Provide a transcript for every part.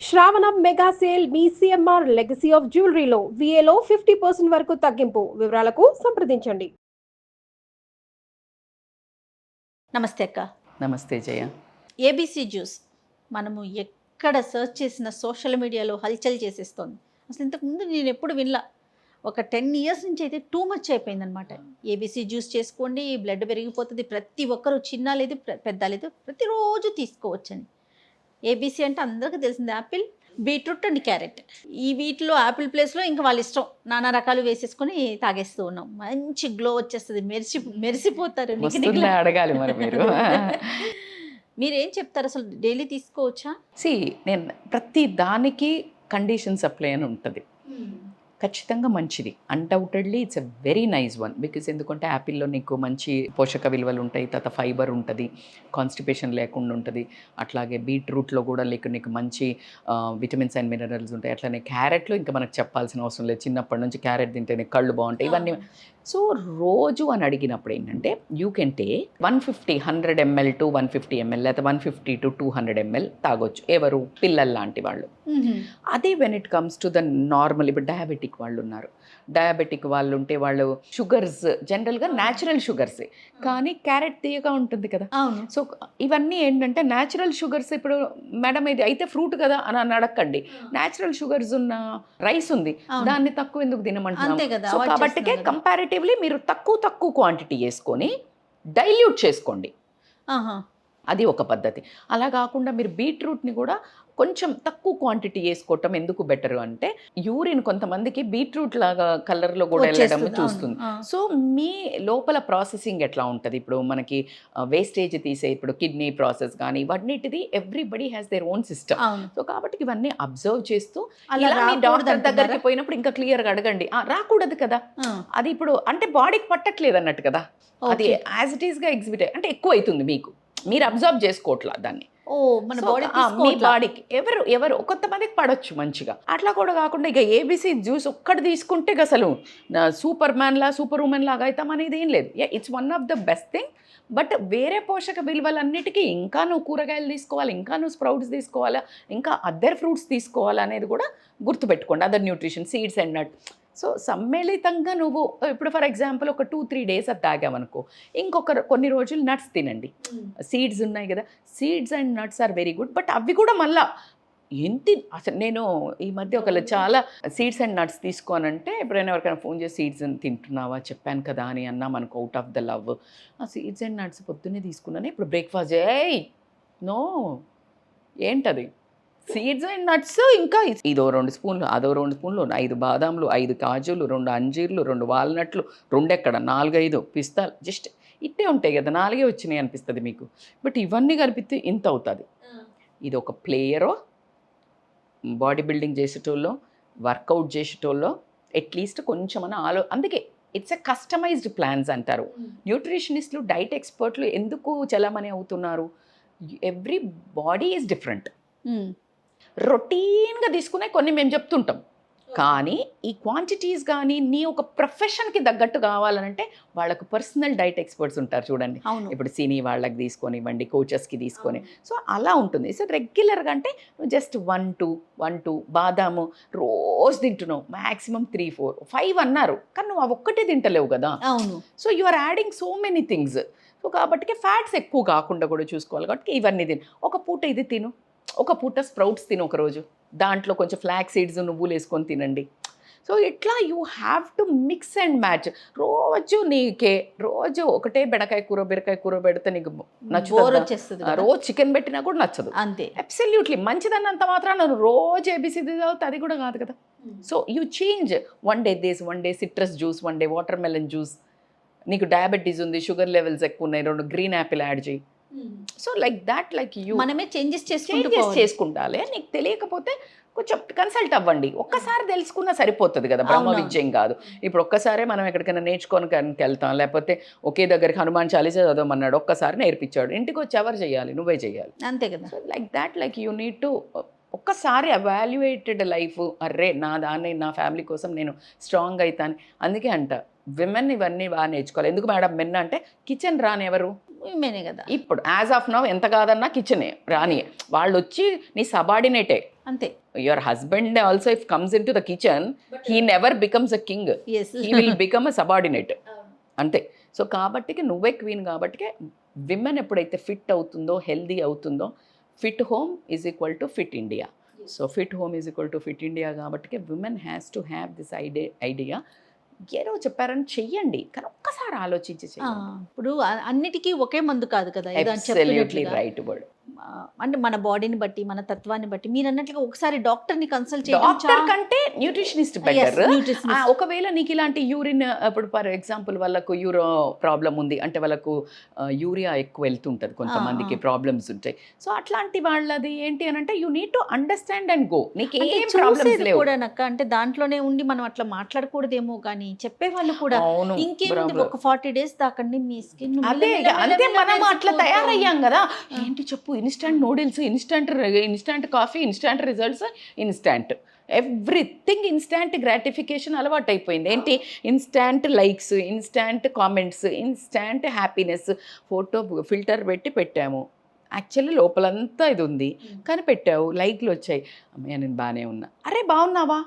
శ్రావణం mega sale మీ CMR legacy of జ్యువెలరీలో విఏలో 50% వరకు తగ్గింపు. వివరాలకు సంప్రదించండి. నమస్తే అక్క. నమస్తే జయ. ఏబీసీ జ్యూస్ మనము ఎక్కడ సెర్చ్ చేసిన సోషల్ మీడియాలో హల్చల్ చేసేస్తోంది. అసలు ఇంతకుముందు నేను ఎప్పుడు వినలా. ఒక 10 years నుంచి అయితే టూ మచ్ అయిపోయిందనమాట. ఏబీసీ జ్యూస్ చేసుకోండి, బ్లడ్ పెరిగిపోతుంది, ప్రతి ఒక్కరు చిన్న లేదు పెద్ద లేదు ప్రతిరోజు తీసుకోవచ్చని. ఏబీసీ అంటే అందరికీ తెలిసింది యాపిల్, బీట్రూట్ అండ్ క్యారెట్. ఈ వీటిలో యాపిల్ ప్లేస్లో ఇంకా వాళ్ళ ఇష్టం నానా రకాలు వేసేసుకొని తాగేస్తూ ఉన్నాం. మంచి గ్లో వచ్చేస్తుంది, మెరిసిపోతారు. అడగాలి మరి మీరు. మీరేం చెప్తారు, అసలు డైలీ తీసుకోవచ్చా? నేను ప్రతి దానికి కండిషన్స్ అప్లై అని ఉంటుంది. ఖచ్చితంగా మంచిది, undoubtedly it's a very nice one. Because ఎందుకంటే యాపిల్లో నీకు మంచి పోషక విలువలు ఉంటాయి, తర్వాత ఫైబర్ ఉంటుంది, కాన్స్టిపేషన్ లేకుండా ఉంటుంది. అట్లాగే బీట్రూట్లో కూడా నీకు మంచి విటమిన్స్ అండ్ మినరల్స్ ఉంటాయి. అట్లానే క్యారెట్లో ఇంకా మనకు చెప్పాల్సిన అవసరం లేదు, చిన్నప్పటి నుంచి క్యారెట్ తింటేనే కళ్ళు బాగుంటాయి ఇవన్నీ. సో రోజు అని అడిగినప్పుడు ఏంటంటే you can take 100 ml to 150 ml లేదా 150 to 200 ml తాగొచ్చు ఎవరు, పిల్లలు లాంటి వాళ్ళు. అదే when it comes to the normal, ఇప్పుడు డయాబెటిక్ వాళ్ళు ఉన్నారు, డయాబెటిక్ వాళ్ళు ఉంటే వాళ్ళు షుగర్స్ జనరల్గా న్యాచురల్ షుగర్సే, కానీ క్యారెట్ తీయగా ఉంటుంది కదా. సో ఇవన్నీ ఏంటంటే న్యాచురల్ షుగర్స్. ఇప్పుడు మేడం ఇది అయితే ఫ్రూట్ కదా అని అడగండి, న్యాచురల్ షుగర్స్ ఉన్న రైస్ ఉంది, దాన్ని తక్కువ ఎందుకు తినమంటున్నాం. సో కాబట్టి కంపారిటివ్లీ మీరు తక్కువ క్వాంటిటీ వేసుకొని డైల్యూట్ చేసుకోండి, అది ఒక పద్ధతి. అలా కాకుండా మీరు బీట్రూట్ని కూడా కొంచెం తక్కువ క్వాంటిటీ వేసుకోవటం ఎందుకు బెటర్ అంటే యూరిన్ కొంతమందికి బీట్రూట్ లాగా కలర్లో కూడా వెళ్ళడం చూస్తుంది. సో మీ లోపల ప్రాసెసింగ్ ఎట్లా ఉంటుంది, ఇప్పుడు మనకి వేస్టేజ్ తీసే ఇప్పుడు కిడ్నీ ప్రాసెస్ కానీ ఇవన్నిటిది everybody has their own system. So కాబట్టి ఇవన్నీ అబ్జర్వ్ చేస్తూ మీ డాక్టర్ దగ్గరికి పోయినప్పుడు ఇంకా క్లియర్గా అడగండి. రాకూడదు కదా, అది ఇప్పుడు అంటే బాడీకి పట్టట్లేదు అన్నట్టు కదా, అది యాజ్ ఇట్ ఈస్గా ఎగ్జిబిట్ అంటే ఎక్కువ అవుతుంది మీకు, మీరు అబ్జర్వ్ చేసుకోవట్లా దాన్ని. మీ బాడీకి ఎవరు కొంతమందికి పడవచ్చు మంచిగా. అట్లా కూడా కాకుండా ఇక ఏబీసీ జ్యూస్ ఒక్కటి తీసుకుంటే అసలు సూపర్ ఉమెన్ లాగా అవుతాం అనేది ఏం లేదు. It's one of the best thing. But వేరే పోషక విలువలన్నిటికీ ఇంకా నువ్వు కూరగాయలు తీసుకోవాలి, ఇంకా నువ్వు స్ప్రౌట్స్ తీసుకోవాలా, ఇంకా అదర్ ఫ్రూట్స్ తీసుకోవాలా అనేది కూడా గుర్తుపెట్టుకోండి. Other nutrition, seeds and nut. So సమ్మిళితంగా నువ్వు ఇప్పుడు ఫర్ ఎగ్జాంపుల్ ఒక 2-3 days అది తాగామనుకో, కొన్ని రోజులు నట్స్ తినండి. సీడ్స్ ఉన్నాయి కదా, seeds and nuts are very good. But అవి కూడా మళ్ళా అసలు నేను ఈ మధ్య ఒకళ్ళు చాలా సీడ్స్ అండ్ నట్స్ తీసుకోనంటే ఎప్పుడైనా ఎవరికైనా ఫోన్ చేసి సీడ్స్ తింటున్నావా చెప్పాను కదా అని అన్నా మనకు అవుట్ ఆఫ్ ద లవ్. ఆ సీడ్స్ అండ్ నట్స్ పొద్దున్నే తీసుకున్నాను, ఇప్పుడు బ్రేక్ఫాస్ట్ నో ఏంటది, సీడ్స్ అండ్ నట్స్. ఇంకా ఇదో 2 స్పూన్లు, అదో 2 స్పూన్లు, 5 బాదాంలు, 5 కాజులు, 2 అంజీర్లు, 2 వాల్నట్లు, 2 ఎక్కడ 4-5 పిస్తాలు, జస్ట్ ఇట్టే ఉంటాయి కదా, 4 వచ్చినాయి అనిపిస్తుంది మీకు. బట్ ఇవన్నీ కలిపితే ఇంత అవుతుంది. ఇది ఒక ప్లేయరో, బాడీ బిల్డింగ్ చేసేటోళ్ళో, వర్కౌట్ చేసేటోళ్ళో అట్లీస్ట్ కొంచెం అందుకే ఇట్స్ ఎ కస్టమైజ్డ్ ప్లాన్స్ అంటారు. న్యూట్రిషనిస్టులు, డైట్ ఎక్స్పర్ట్లు ఎందుకు చలామణి అవుతున్నారు, ఎవ్రీ బాడీ ఈజ్ డిఫరెంట్. రొటీన్గా తీసుకునే కొన్ని మేము చెప్తుంటాం, కానీ ఈ క్వాంటిటీస్ కానీ నీ ఒక ప్రొఫెషన్కి తగ్గట్టు కావాలనంటే వాళ్ళకు పర్సనల్ డైట్ ఎక్స్పర్ట్స్ ఉంటారు చూడండి. ఇప్పుడు సినీ వాళ్ళకి తీసుకొనివ్వండి, కోచెస్కి తీసుకొని, సో అలా ఉంటుంది. సో రెగ్యులర్గా అంటే జస్ట్ 1-2 బాదాము రోజు తింటున్నావు, మ్యాక్సిమం 3-4-5 అన్నారు, కానీ నువ్వు ఒక్కటే తింటలేవు కదా. So you are adding so many things. So కాబట్టి ఫ్యాట్స్ ఎక్కువ కాకుండా కూడా చూసుకోవాలి. కాబట్టి ఇవన్నీ ఒక పూట ఇది తిను, ఒక పూట స్ప్రౌట్స్ తిను, ఒకరోజు దాంట్లో కొంచెం ఫ్లాక్ సీడ్స్ నువ్వులు వేసుకొని తినండి. సో ఇట్లా you have to mix and match. రోజు ఒకటే బీరకాయ కూర పెడితే నీకు నచ్చుతుంది, రోజు చికెన్ పెట్టినా కూడా నచ్చదు. అంతే, అబ్సల్యూట్లీ. మంచిదన్నంత మాత్రాన నువ్వు రోజు ఏబీసీ చదివితే అది కూడా కాదు కదా. So you change, one day citrus juice, one day water melon juice. నీకు డయాబెటీస్ ఉంది, షుగర్ లెవెల్స్ ఎక్కువ ఉన్నాయి, 2 గ్రీన్ యాపిల్ యాడ్ చేయి. So like that, like you మనమే చేంజెస్ చేసుకుంటాలే. నీకు తెలియకపోతే కొంచెం కన్సల్ట్ అవ్వండి. ఒక్కసారి తెలుసుకున్నా సరిపోతుంది కదా, బ్రహ్మ విద్యం కాదు. ఇప్పుడు ఒక్కసారే మనం ఎక్కడికైనా నేర్చుకోనికి వెళ్తాం, లేకపోతే ఒకే దగ్గరికి హనుమాన్ చాలీసా చదవమన్నాడు, ఒక్కసారి నేర్పించాడు, ఇంటికి వచ్చి ఎవరు చేయాలి, నువ్వే చేయాలి, అంతే కదా. Like that, like you need to ఒక్కసారి అవాల్యుయేటెడ్ లైఫ్. అర్రే నా ఫ్యామిలీ కోసం నేను స్ట్రాంగ్ అవుతాను. అందుకే అంట విమెన్ ఇవన్నీ బాగా నేర్చుకోవాలి. ఎందుకు మేడం మెన్ అంటే కిచెన్ రాని ఎవరు, విమెనే కదా. ఇప్పుడు యాజ్ ఆఫ్ నౌ ఎంత కాదన్నా కిచెనే రాని, వాళ్ళు వచ్చి నీ సబార్డినేటే. అంతే. Your husband also if comes in to the kitchen he never becomes a king, yes. He will become a subordinate. అంతే. సో కాబట్టికి నువ్వే క్వీన్ కాబట్టికే విమెన్ ఎప్పుడైతే ఫిట్ అవుతుందో, హెల్దీ అవుతుందో, fit home is equal to fit India. So fit home is equal to fit India కాబట్టికే women has to have this idea. ఏదో చెప్పారని చెయ్యండి, కానీ ఒక్కసారి ఆలోచించి చెయ్యండి. ఇప్పుడు అన్నిటికీ ఒకే మందు కాదు కదా, ఏదో అని అబ్సల్యూట్లీ చెప్పినట్లుగా. Right word. అంటే మన బాడీని బట్టి, మన తత్వాన్ని బట్టి మీరు అన్నట్లుగా ఒకసారి డాక్టర్ని కన్సల్ట్ చేయడం డాక్టర్ కంటే న్యూట్రిషనిస్ట్ బెటర్. nutritionist. ఒకవేళ నీకు ఇలాంటి యూరిన్, ఇప్పుడు ఫర్ ఎగ్జాంపుల్ వాళ్ళకు యూరో ప్రాబ్లం ఉంది అంటే వాళ్ళకు యూరియా ఎక్కువ వెళ్తుంటుంది, కొంతమందికి ప్రాబ్లమ్స్ ఉంటాయి. సో అట్లాంటి వాళ్ళది ఏంటి అని అంటే you need to understand and go. నీకు ఏం ప్రాబ్లమ్స్ లేవు కూడా నక్క, అంటే దాంట్లోనే ఉండి మనం అట్లా మాట్లాడకూడదేమో, కానీ చెప్పే వాళ్ళు కూడా అవును, ఇంకేముంది ఒక 40 days దాకండి మీ స్కిన్. అదే అంతే, మనం అట్లా తయారయ్యాం కదా. ఏంటి చెప్పు, instant noodles, instant coffee, instant results, instant everything, instant gratification అలవాటు అయిపోయింది. ఏంటి, instant likes, instant comments, instant happiness. Photo filter పెట్టి పెట్టాము, యాక్చువల్లీ లోపలంతా ఇది ఉంది, కానీ పెట్టావు, లైక్లు వచ్చాయి, అమ్మయ్య నేను బాగానే ఉన్నా. అరే బాగున్నావా,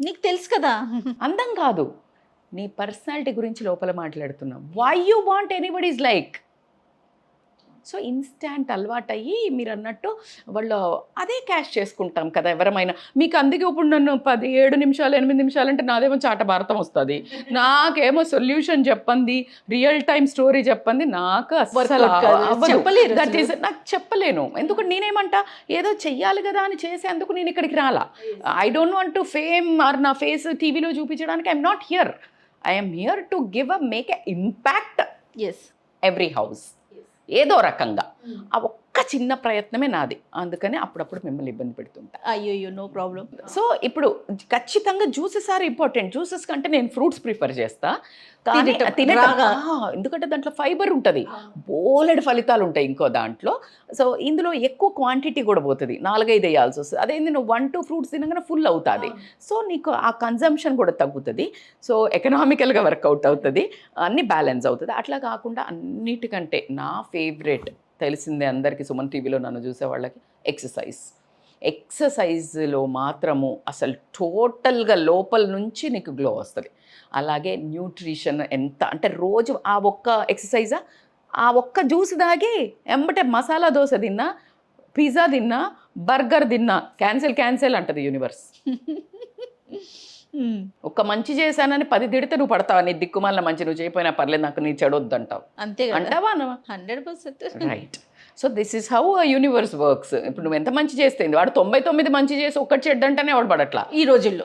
నీకు తెలుసు కదా. అందం కాదు, నీ పర్సనాలిటీ గురించి లోపల మాట్లాడుతున్నాం. Why you want anybody's like? So instant అలవాటు అయ్యి మీరు అన్నట్టు వాళ్ళు అదే క్యాష్ చేసుకుంటాం కదా ఎవరమైనా. మీకు అందుకే ఇప్పుడు నన్ను 7 నిమిషాలు 8 నిమిషాలు అంటే నాదేమో చాట భారతం వస్తుంది, నాకేమో సొల్యూషన్ చెప్పండి, రియల్ టైం స్టోరీ చెప్పండి, నాకు అసలు దట్ ఈస్ నాకు చెప్పలేను. ఎందుకంటే నేనేమంటా, ఏదో చెయ్యాలి కదా అని చేసేందుకు నేను ఇక్కడికి రాలా. I don't want to fame or నా ఫేస్ టీవీలో చూపించడానికి I'm not here. I'm here to make a impact every house ఏదో రకంగా. ఆ ఒక్క చిన్న ప్రయత్నమే నాది, అందుకని అప్పుడప్పుడు మిమ్మల్ని ఇబ్బంది పెడుతుంటా. అయ్యో నో ప్రాబ్లం. సో ఇప్పుడు ఖచ్చితంగా జ్యూసెస్ ఆర్ ఇంపార్టెంట్. జ్యూసెస్ కంటే నేను ఫ్రూట్స్ ప్రిఫర్ చేస్తా, ఎందుకంటే దాంట్లో ఫైబర్ ఉంటుంది, బోలెడు ఫలితాలు ఉంటాయి ఇంకో దాంట్లో. సో ఇందులో ఎక్కువ క్వాంటిటీ కూడా పోతుంది, 4-5 వేయాల్సి వస్తుంది. అదేంది నువ్వు 1-2 ఫ్రూట్స్ తినగానే ఫుల్ అవుతుంది. సో నీకు ఆ కన్జంప్షన్ కూడా తగ్గుతుంది, సో ఎకనామికల్గా వర్కౌట్ అవుతుంది, అన్నీ బ్యాలెన్స్ అవుతుంది. అట్లా కాకుండా అన్నిటికంటే నా ఫేవరెట్ తెలిసిందే అందరికీ, సుమన్ టీవీలో నన్ను చూసే వాళ్ళకి, ఎక్సర్సైజ్లో మాత్రము అసలు టోటల్గా లోపల నుంచి నీకు గ్లో వస్తుంది. అలాగే న్యూట్రిషన్ ఎంత అంటే రోజు ఆ ఒక్క ఎక్సర్సైజా, ఆ ఒక్క జ్యూస్ తాగి ఎంబటే మసాలా దోశ తిన్నా, పిజ్జా తిన్నా, బర్గర్ తిన్నా క్యాన్సిల్ అంటది యూనివర్స్. ఒక్క మంచి చేశానని 10 తిడితే నువ్వు పడతావా? నీ దిక్కుమాలిన మంచి నువ్వు చేయకపోయినా పర్లేదు, నాకు నీ చెడొద్దు అంటావు, అంతే అంటావా? 100% right. So this is how universe works. ఇప్పుడు నువ్వు ఎంత మంచి చేస్తే వాడు 99 మంచి చేసి ఒక్కటి చెడ్డంటేనే వాడు పడట్లా ఈ రోజుల్లో.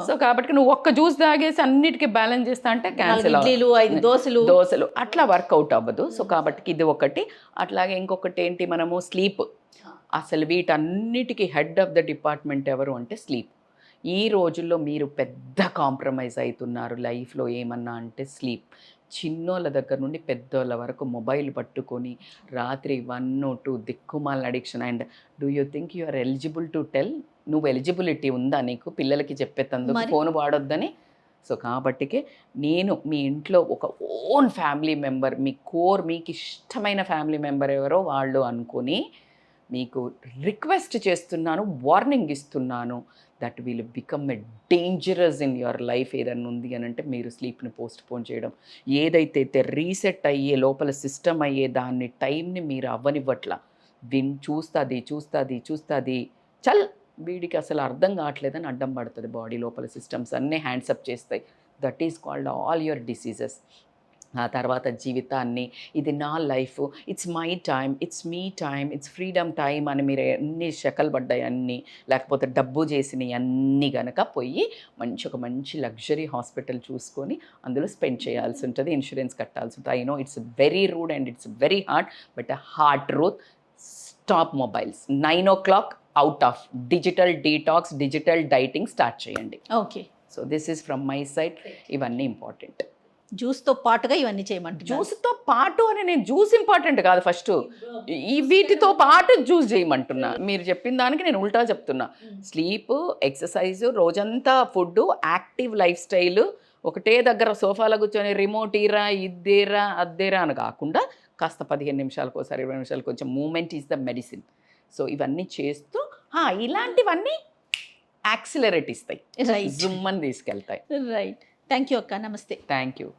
సో కాబట్టి నువ్వు ఒక్క జ్యూస్ తాగేసి అన్నిటికీ బ్యాలెన్స్ చేస్తా అంటే క్యాన్సిల్, 5 దోశలు అట్లా వర్కౌట్ అవ్వదు. సో కాబట్టి ఇది ఒకటి. అట్లాగే ఇంకొకటి ఏంటి, మనము స్లీప్. అసలు వీటన్నిటికీ హెడ్ ఆఫ్ ద డిపార్ట్మెంట్ ఎవరు అంటే స్లీప్. ఈ రోజుల్లో మీరు పెద్ద కాంప్రమైజ్ అవుతున్నారు లైఫ్లో ఏమన్నా అంటే స్లీప్. చిన్నోళ్ళ దగ్గర నుండి పెద్దోళ్ళ వరకు మొబైల్ పట్టుకొని రాత్రి 1-2 దిక్కుమాలిన addiction. And do you think you are eligible to tell? నువ్వు ఎలిజిబిలిటీ ఉందా నీకు పిల్లలకి చెప్పేతందుకు ఫోన్ వాడొద్దని? సో కాబట్టికే నేను మీ ఇంట్లో ఒక ఓన్ ఫ్యామిలీ మెంబర్, మీకు ఇష్టమైన ఫ్యామిలీ మెంబర్ ఎవరో వాళ్ళు అనుకొని మీకు రిక్వెస్ట్ చేస్తున్నాను, వార్నింగ్ ఇస్తున్నాను, that will become a dangerous in your life. ఏదన్నా ఉంది అని అంటే మీరు స్లీప్ని పోస్ట్పోన్ చేయడం, ఏదైతే రీసెట్ అయ్యే లోపల సిస్టమ్ అయ్యే దాన్ని టైంని మీరు అవ్వనివ్వట్లా. చూస్తుంది చల్ వీడికి అసలు అర్థం కావట్లేదని అడ్డం పడుతుంది. బాడీ లోపల సిస్టమ్స్ అన్నీ హ్యాండ్సప్ చేస్తాయి. That is called all your diseases. ఆ తర్వాత జీవితాన్ని ఇది నా life, it's my time, it's me time, it's freedom time అని మీరు అన్ని శకలు పడ్డాయి అన్నీ, లేకపోతే డబ్బు చేసినవి అన్నీ కనుక పోయి ఒక మంచి లగ్జరీ హాస్పిటల్ చూసుకొని అందులో స్పెండ్ చేయాల్సి ఉంటుంది, ఇన్సూరెన్స్ కట్టాల్సి ఉంటుంది. I know it's very rude and it's very hard, but hard truth. Stop mobiles. 9 o'clock out of digital detox, digital dieting start చేయండి. Okay. So this is from my side. ఇవన్నీ important. జ్యూస్తో పాటుగా ఇవన్నీ చేయమంటే, జ్యూస్తో పాటు అని నేను జ్యూస్ ఇంపార్టెంట్ కాదు, ఫస్ట్ ఈ వీటితో పాటు జ్యూస్ చేయమంటున్నా. మీరు చెప్పిన దానికి నేను ఉల్టా చెప్తున్నా. స్లీప్, ఎక్సర్సైజ్, రోజంతా ఫుడ్, యాక్టివ్ లైఫ్ స్టైల్, ఒకటే దగ్గర సోఫాలో కూర్చొని రిమోట్ ఇరా ఇద్దేరా అద్దేరా అని కాకుండా కాస్త 15 నిమిషాలకు ఒకసారి 20 నిమిషాలకు కొంచెం movement is the medicine. So ఇవన్నీ చేస్తూ ఇలాంటివన్నీ యాక్సిలరేట్ ఇస్తాయి, రైట్ జుమ్ అని తీసుకెళ్తాయి. రైట్. థ్యాంక్ యూ అక్క, నమస్తే. Thank you.